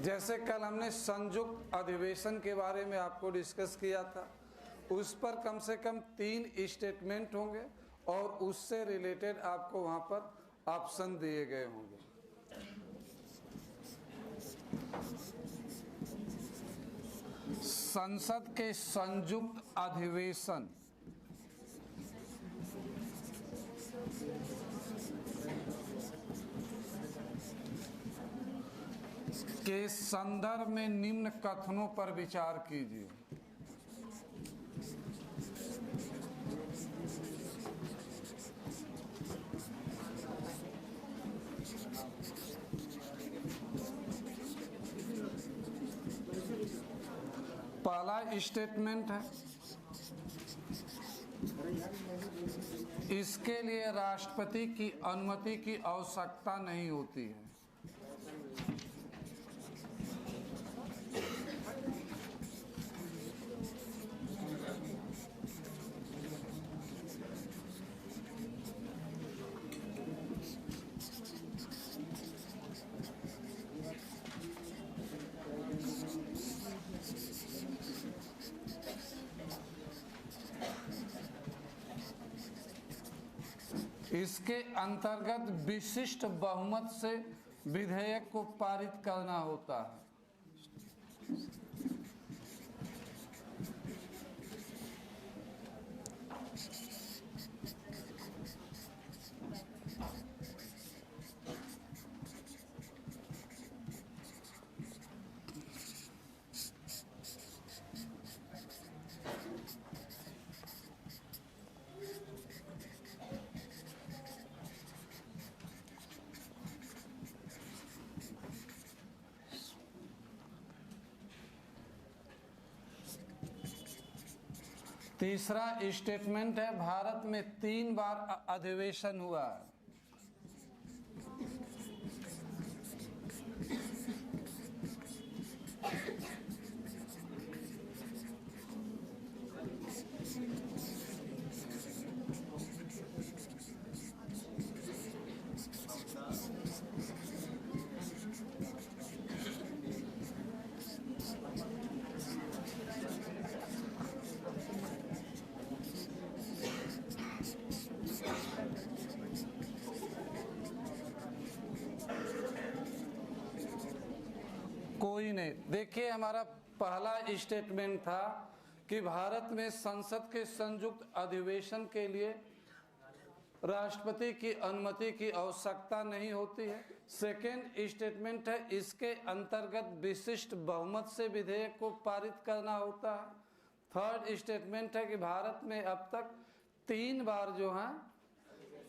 जैसे कल हमने संयुक्त अधिवेशन के बारे में आपको डिस्कस किया था, उस पर कम से कम 3 स्टेटमेंट होंगे और उससे रिलेटेड आपको वहां पर ऑप्शन दिए गए होंगे। संसद के संयुक्त अधिवेशन के संदर्भ में निम्न कथनों पर विचार कीजिए। पहला स्टेटमेंट है, इसके लिए राष्ट्रपति की अनुमति की आवश्यकता नहीं होती है। इसके अंतर्गत विशिष्ट बहुमत से विधेयक को पारित करना होता है। तीसरा स्टेटमेंट है, भारत में 3 बार अधिवेशन हुआ है। कोई नहीं। देखिए, हमारा पहला स्टेटमेंट था कि भारत में संसद के संयुक्त अधिवेशन के लिए राष्ट्रपति की अनुमति की आवश्यकता नहीं होती है। सेकेंड स्टेटमेंट है, इसके अंतर्गत विशिष्ट बहुमत से विधेयक को पारित करना होता है। थर्ड स्टेटमेंट है कि भारत में अब तक 3 बार जो है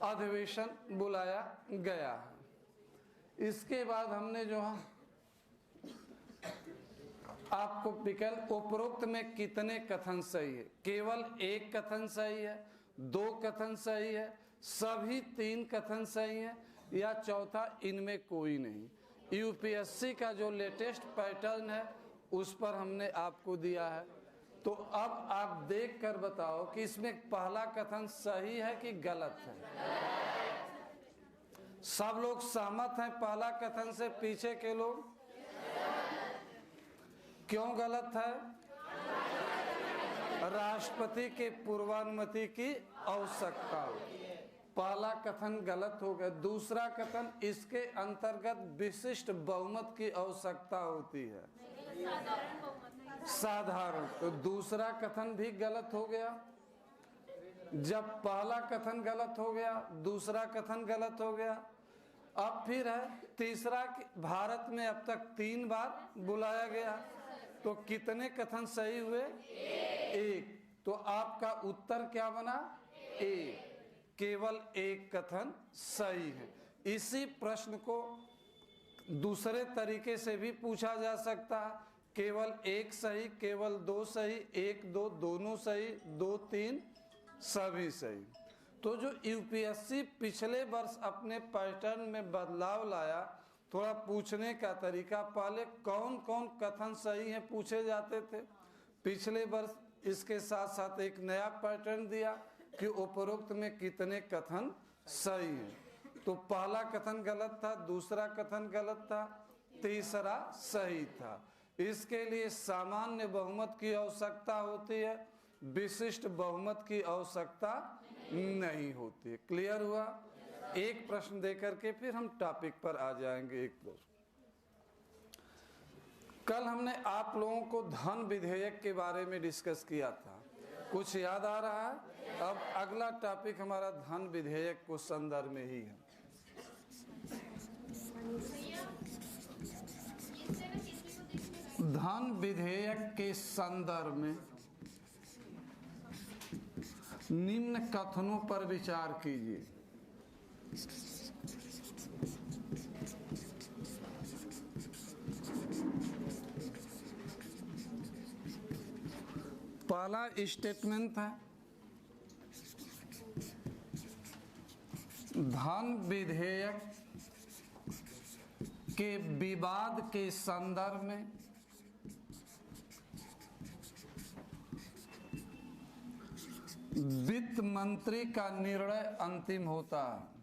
अधिवेशन बुलाया गया है। इसके बाद हमने जो है आपको विकल्प उपरोक्त में कितने कथन सही है, केवल 1 कथन सही है, 2 कथन सही है, सभी 3 कथन सही है, या चौथा इनमें कोई नहीं। यूपीएससी का जो लेटेस्ट पैटर्न है उस पर हमने आपको दिया है। तो अब आप देख कर बताओ कि इसमें पहला कथन सही है कि गलत है। सब लोग सहमत हैं पहला कथन से, पीछे के लोग क्यों गलत है? राष्ट्रपति के पूर्वानुमति की आवश्यकता। पहला कथन गलत हो गया। दूसरा कथन, इसके अंतर्गत विशिष्ट बहुमत की आवश्यकता होती है, साधारण। तो दूसरा कथन भी गलत हो गया। जब पहला कथन गलत हो गया, दूसरा कथन गलत हो गया, अब फिर है तीसरा, भारत में अब तक 3 बार बुलाया गया। तो कितने कथन सही हुए? 1। तो आपका उत्तर क्या बना? A। केवल 1 कथन सही है। इसी प्रश्न को दूसरे तरीके से भी पूछा जा सकता है, केवल 1 सही, केवल 2 सही, 1 2 दोनों सही, 2 3 सभी सही। तो जो यूपीएससी पिछले वर्ष अपने पैटर्न में बदलाव लाया, थोड़ा पूछने का तरीका, पहले कौन कौन कथन सही है पूछे जाते थे। पिछले वर्ष इसके साथ साथ एक नया पैटर्न दिया कि उपरोक्त में कितने कथन सही हैं। तो पहला कथन गलत था, दूसरा कथन गलत था, तीसरा सही था। इसके लिए सामान्य बहुमत की आवश्यकता होती है, विशिष्ट बहुमत की आवश्यकता नहीं होती। क्लियर हुआ? एक प्रश्न देकर के फिर हम टॉपिक पर आ जाएंगे। एक प्रश्न, कल हमने आप लोगों को धन विधेयक के बारे में डिस्कस किया था, कुछ याद आ रहा है? अब अगला टॉपिक हमारा धन विधेयक को संदर्भ में ही है। धन विधेयक के संदर्भ में निम्न कथनों पर विचार कीजिए। पहला स्टेटमेंट है, धन विधेयक के विवाद के संदर्भ में वित्त मंत्री का निर्णय अंतिम होता है।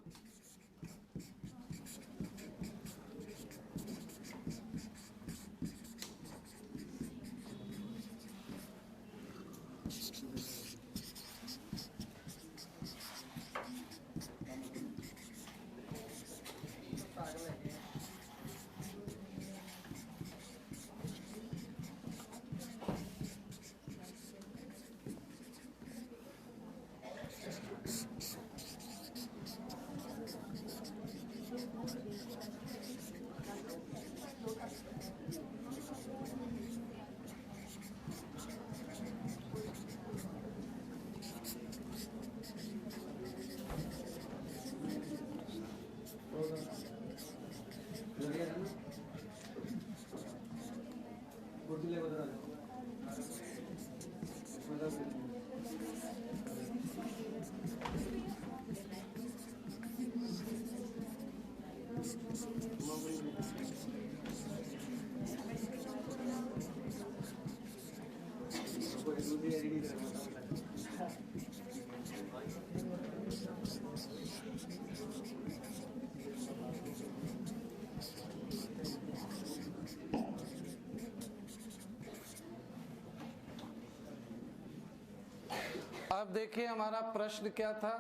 अब देखिए हमारा प्रश्न क्या था,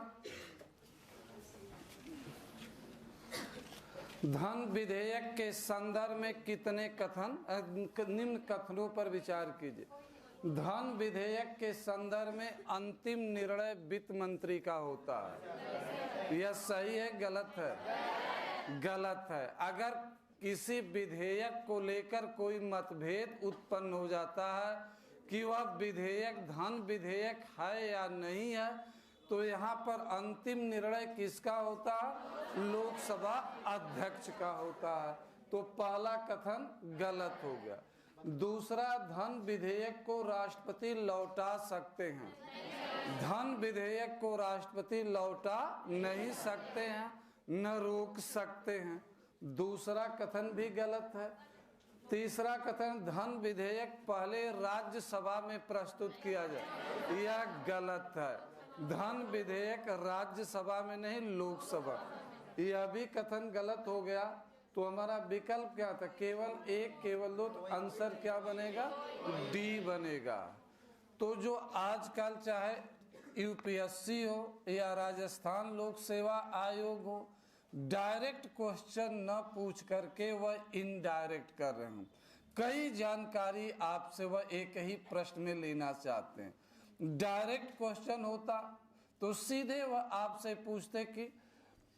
धन विधेयक के संदर्भ में कितने कथन, निम्न कथनों पर विचार कीजिए। धन विधेयक के संदर्भ में अंतिम निर्णय वित्त मंत्री का होता है। यह सही है गलत है? गलत है। अगर किसी विधेयक को लेकर कोई मतभेद उत्पन्न हो जाता है कि वह विधेयक धन विधेयक है या नहीं है, तो यहाँ पर अंतिम निर्णय किसका होता है? लोकसभा अध्यक्ष का होता है। तो पहला कथन गलत हो गया। दूसरा, धन विधेयक को राष्ट्रपति लौटा सकते हैं। धन विधेयक को राष्ट्रपति लौटा नहीं सकते हैं, न रोक सकते हैं। दूसरा कथन भी गलत है। तीसरा कथन, धन विधेयक पहले राज्यसभा में प्रस्तुत किया जाए, यह गलत है। धन विधेयक राज्यसभा में नहीं, लोकसभा, यह भी कथन गलत हो गया। तो हमारा विकल्प क्या था? केवल एक, केवल दो, तो आंसर क्या बनेगा? डी बनेगा। तो जो आजकल चाहे यूपीएससी हो या राजस्थान लोक सेवा आयोग हो, डायरेक्ट क्वेश्चन न पूछ करके वह इनडायरेक्ट कर रहे हैं। कई जानकारी आपसे वह एक ही प्रश्न में लेना चाहते हैं। डायरेक्ट क्वेश्चन होता तो सीधे वह आपसे पूछते कि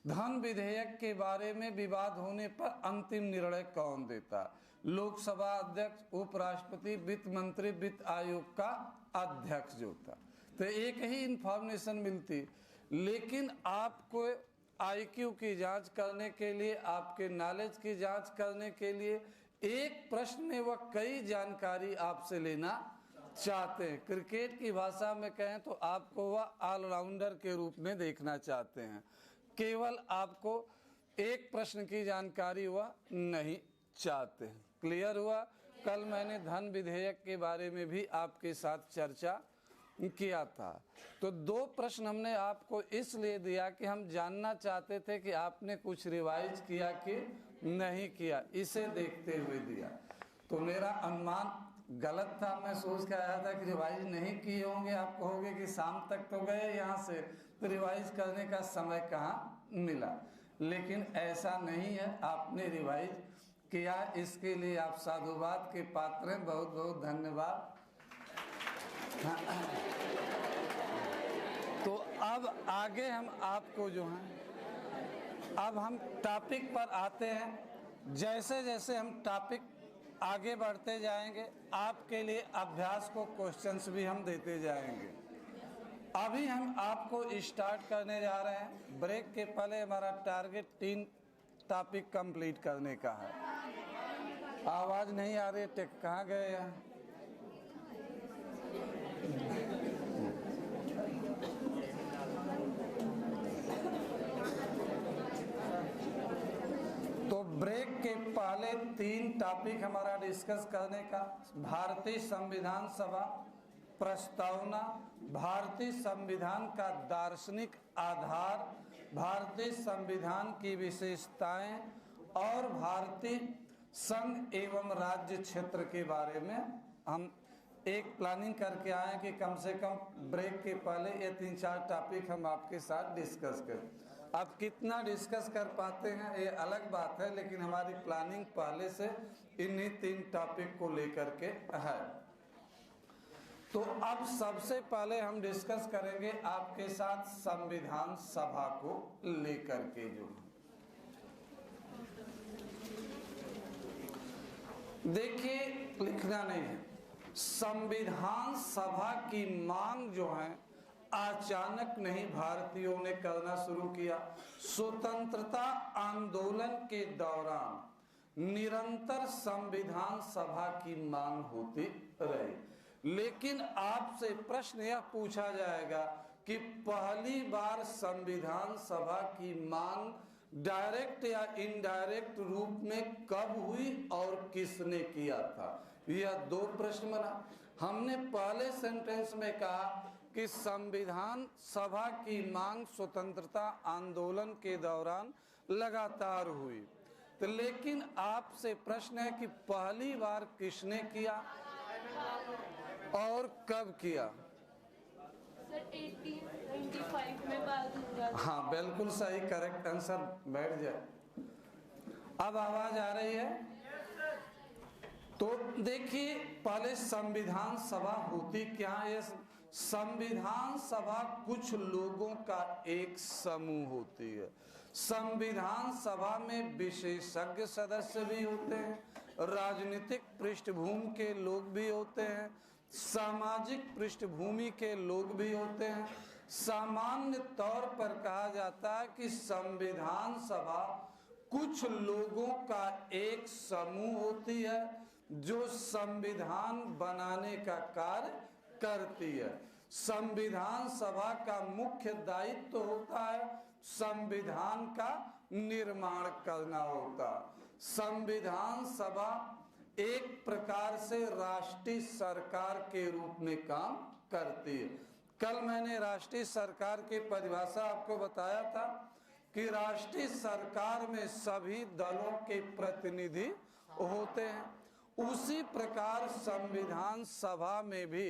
धन विधेयक के बारे में विवाद होने पर अंतिम निर्णय कौन देता? लोकसभा अध्यक्ष, उपराष्ट्रपति, वित्त मंत्री, वित्त आयोग का अध्यक्ष जो था। तो एक ही इंफॉर्मेशन मिलती। लेकिन आपको आईक्यू की जांच करने के लिए, आपके नॉलेज की जांच करने के लिए एक प्रश्न में वह कई जानकारी आपसे लेना चाहते हैं। क्रिकेट की भाषा में कहें तो आपको वह ऑलराउंडर के रूप में देखना चाहते हैं। केवल आपको एक प्रश्न की जानकारी वह नहीं चाहते हैं। क्लियर हुआ? कल मैंने धन विधेयक के बारे में भी आपके साथ चर्चा किया था। तो 2 प्रश्न हमने आपको इसलिए दिया कि हम जानना चाहते थे कि आपने कुछ रिवाइज किया कि नहीं किया, इसे देखते हुए दिया। तो मेरा अनुमान गलत था, मैं सोच के आया था कि रिवाइज नहीं किए होंगे, आप कहोगे कि शाम तक तो गए यहाँ से, तो रिवाइज करने का समय कहाँ मिला। लेकिन ऐसा नहीं है, आपने रिवाइज किया, इसके लिए आप साधुवाद के पात्र हैं, बहुत बहुत धन्यवाद। तो अब आगे हम आपको जो है, अब हम टॉपिक पर आते हैं। जैसे जैसे हम टॉपिक आगे बढ़ते जाएंगे, आपके लिए अभ्यास को क्वेश्चंस भी हम देते जाएंगे। अभी हम आपको स्टार्ट करने जा रहे हैं। ब्रेक के पहले हमारा टारगेट 3 टॉपिक कंप्लीट करने का है। आवाज नहीं आ रही, टेक कहाँ गए हैं? तो ब्रेक के पहले 3 टॉपिक हमारा डिस्कस करने का, भारतीय संविधान सभा प्रस्तावना, भारतीय संविधान का दार्शनिक आधार, भारतीय संविधान की विशेषताएं और भारतीय संघ एवं राज्य क्षेत्र के बारे में हम एक प्लानिंग करके आए कि कम से कम ब्रेक के पहले ये 3-4 टॉपिक हम आपके साथ डिस्कस करें। अब कितना डिस्कस कर पाते हैं ये अलग बात है, लेकिन हमारी प्लानिंग पहले से इन्हीं 3 टॉपिक को लेकर के है। तो अब सबसे पहले हम डिस्कस करेंगे आपके साथ संविधान सभा को लेकर के। जो देखिए, लिखना नहीं है, संविधान सभा की मांग जो है अचानक नहीं भारतीयों ने करना शुरू किया। स्वतंत्रता आंदोलन के दौरान निरंतर संविधान सभा की मांग होती रही। लेकिन आपसे प्रश्न यह पूछा जाएगा कि पहली बार संविधान सभा की मांग डायरेक्ट या इनडायरेक्ट रूप में कब हुई और किसने किया था? यह 2 प्रश्न बना। हमने पहले सेंटेंस में कहा कि संविधान सभा की मांग स्वतंत्रता आंदोलन के दौरान लगातार हुई। तो लेकिन आपसे प्रश्न है कि पहली बार किसने किया और कब किया? सर 1895 में बात हुआ। हाँ, बिल्कुल सही, करेक्ट आंसर। बैठ जाए। अब आवाज आ रही है? तो देखिए, पहले संविधान सभा होती क्या है? संविधान सभा कुछ लोगों का एक समूह होती है। संविधान सभा में विशेषज्ञ सदस्य भी होते हैं, राजनीतिक पृष्ठभूमि के लोग भी होते हैं, सामाजिक पृष्ठभूमि के लोग भी होते हैं। सामान्य तौर पर कहा जाता है कि संविधान सभा कुछ लोगों का एक समूह होती है जो संविधान बनाने का कार्य करती है। संविधान सभा का मुख्य दायित्व होता है संविधान का निर्माण करना होता। संविधान सभा एक प्रकार से राष्ट्रीय सरकार के रूप में काम करती है। कल मैंने राष्ट्रीय सरकार की परिभाषा आपको बताया था कि राष्ट्रीय सरकार में सभी दलों के प्रतिनिधि होते हैं। उसी प्रकार संविधान सभा में भी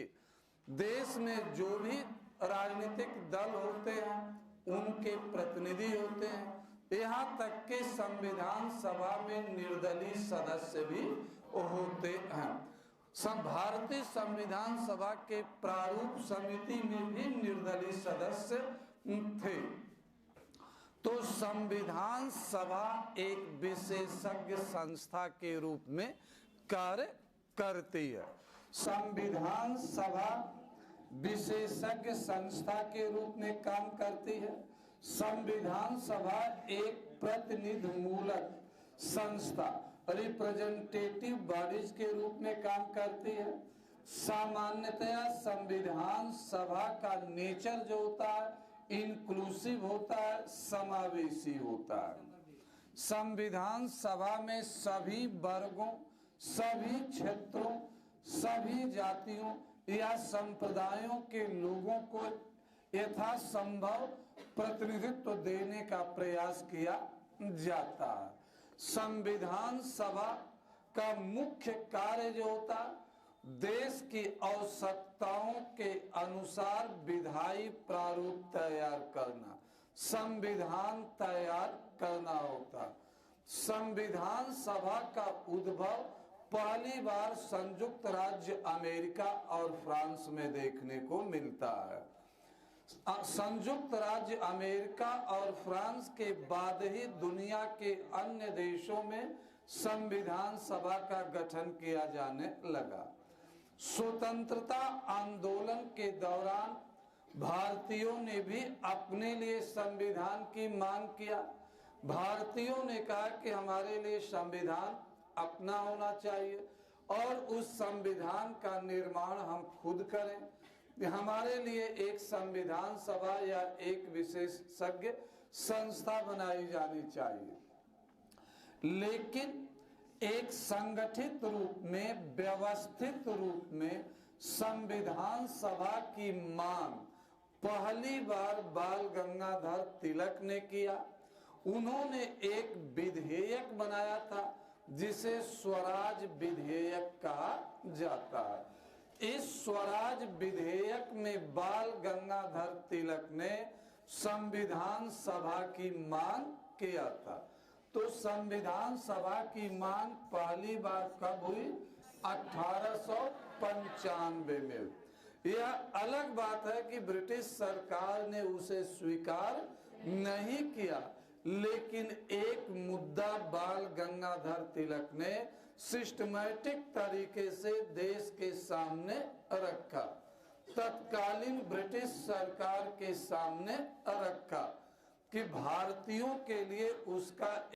देश में जो भी राजनीतिक दल होते हैं उनके प्रतिनिधि होते हैं। यहाँ तक कि संविधान सभा में निर्दलीय सदस्य भी होते हैं। भारतीय संविधान सभा के प्रारूप समिति में भी निर्दलीय सदस्य थे। तो संविधान सभा एक विशेषज्ञ संस्था के रूप में कार्य करती है। संविधान सभा विशेषज्ञ संस्था के रूप में काम करती है। संविधान सभा एक प्रतिनिधिमूलक संस्था, रिप्रेजेंटेटिव बॉडीज के रूप में काम करती है। सामान्यतया संविधान सभा का नेचर जो होता है इंक्लूसिव होता है, समावेशी होता है। संविधान सभा में सभी वर्गों, सभी क्षेत्रों, सभी जातियों या संप्रदायों के लोगों को यथासंभव प्रतिनिधित्व देने का प्रयास किया जाता है। संविधान सभा का मुख्य कार्य जो होता, देश की आवश्यकताओं के अनुसार विधायी प्रारूप तैयार करना, संविधान तैयार करना होता। संविधान सभा का उद्भव पहली बार संयुक्त राज्य अमेरिका और फ्रांस में देखने को मिलता है। संयुक्त राज्य अमेरिका और फ्रांस के बाद ही दुनिया के अन्य देशों में संविधान सभा का गठन किया जाने लगा। स्वतंत्रता आंदोलन के दौरान भारतीयों ने भी अपने लिए संविधान की मांग किया। भारतीयों ने कहा कि हमारे लिए संविधान अपना होना चाहिए और उस संविधान का निर्माण हम खुद करें। हमारे लिए एक संविधान सभा या एक विशेषज्ञ संस्था बनाई जानी चाहिए। लेकिन एक संगठित रूप में, व्यवस्थित रूप में संविधान सभा की मांग पहली बार बाल गंगाधर तिलक ने किया। उन्होंने एक विधेयक बनाया था जिसे स्वराज विधेयक कहा जाता है। इस स्वराज विधेयक में बाल गंगाधर तिलक ने संविधान सभा की मांग किया था। तो संविधान सभा की मांग पहली बार कब हुई? 1895 में। यह अलग बात है कि ब्रिटिश सरकार ने उसे स्वीकार नहीं किया, लेकिन एक मुद्दा बाल गंगाधर तिलक ने सिस्टमैटिक तरीके से देश के सामने रखा, तत्कालीन ब्रिटिश सरकार के सामने रखा कि भारतीयों के लिए उसका